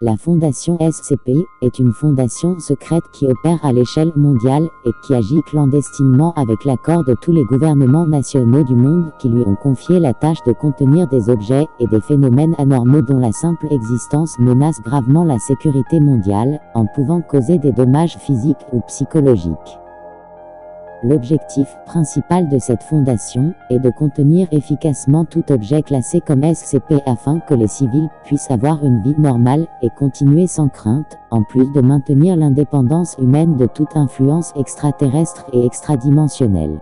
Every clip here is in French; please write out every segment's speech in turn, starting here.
La fondation SCP est une fondation secrète qui opère à l'échelle mondiale et qui agit clandestinement avec l'accord de tous les gouvernements nationaux du monde qui lui ont confié la tâche de contenir des objets et des phénomènes anormaux dont la simple existence menace gravement la sécurité mondiale, en pouvant causer des dommages physiques ou psychologiques. L'objectif principal de cette fondation est de contenir efficacement tout objet classé comme SCP afin que les civils puissent avoir une vie normale et continuer sans crainte, en plus de maintenir l'indépendance humaine de toute influence extraterrestre et extradimensionnelle.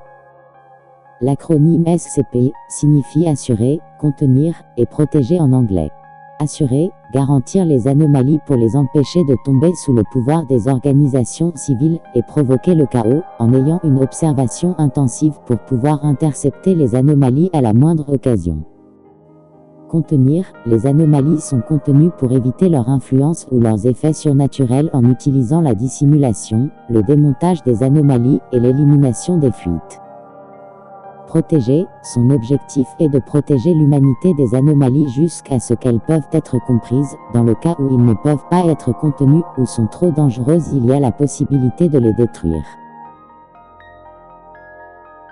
L'acronyme SCP signifie assurer, contenir et protéger en anglais. Assurer, garantir les anomalies pour les empêcher de tomber sous le pouvoir des organisations civiles et provoquer le chaos, en ayant une observation intensive pour pouvoir intercepter les anomalies à la moindre occasion. Contenir, les anomalies sont contenues pour éviter leur influence ou leurs effets surnaturels en utilisant la dissimulation, le démontage des anomalies et l'élimination des fuites. Protéger, son objectif est de protéger l'humanité des anomalies jusqu'à ce qu'elles peuvent être comprises. Dans le cas où ils ne peuvent pas être contenus ou sont trop dangereuses, il y a la possibilité de les détruire.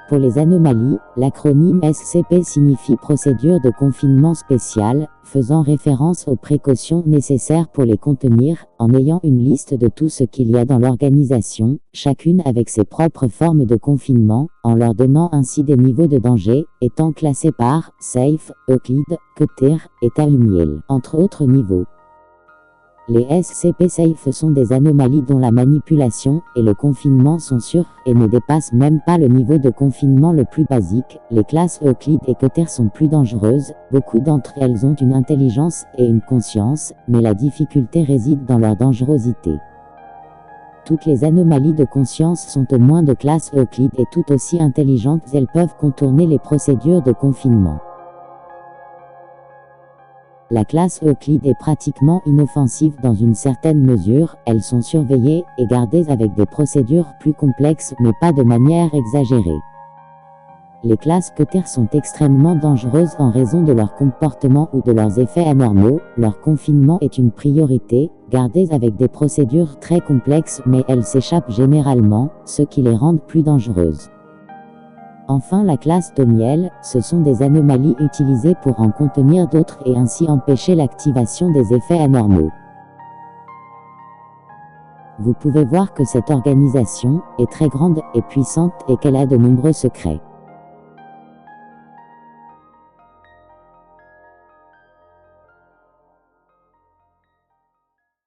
Pour les anomalies, l'acronyme SCP signifie procédure de confinement spéciale, faisant référence aux précautions nécessaires pour les contenir, en ayant une liste de tout ce qu'il y a dans l'organisation, chacune avec ses propres formes de confinement, en leur donnant ainsi des niveaux de danger, étant classés par Safe, Euclid, Keter et Taumiel, entre autres niveaux. Les SCP Safe sont des anomalies dont la manipulation et le confinement sont sûrs et ne dépassent même pas le niveau de confinement le plus basique. Les classes Euclid et Keter sont plus dangereuses, beaucoup d'entre elles ont une intelligence et une conscience, mais la difficulté réside dans leur dangerosité. Toutes les anomalies de conscience sont au moins de classe Euclid et tout aussi intelligentes, elles peuvent contourner les procédures de confinement. La classe Euclid est pratiquement inoffensive dans une certaine mesure, elles sont surveillées et gardées avec des procédures plus complexes mais pas de manière exagérée. Les classes Keter sont extrêmement dangereuses en raison de leur comportement ou de leurs effets anormaux, leur confinement est une priorité, gardées avec des procédures très complexes mais elles s'échappent généralement, ce qui les rend plus dangereuses. Enfin la classe Taumiel, ce sont des anomalies utilisées pour en contenir d'autres et ainsi empêcher l'activation des effets anormaux. Vous pouvez voir que cette organisation est très grande et puissante et qu'elle a de nombreux secrets.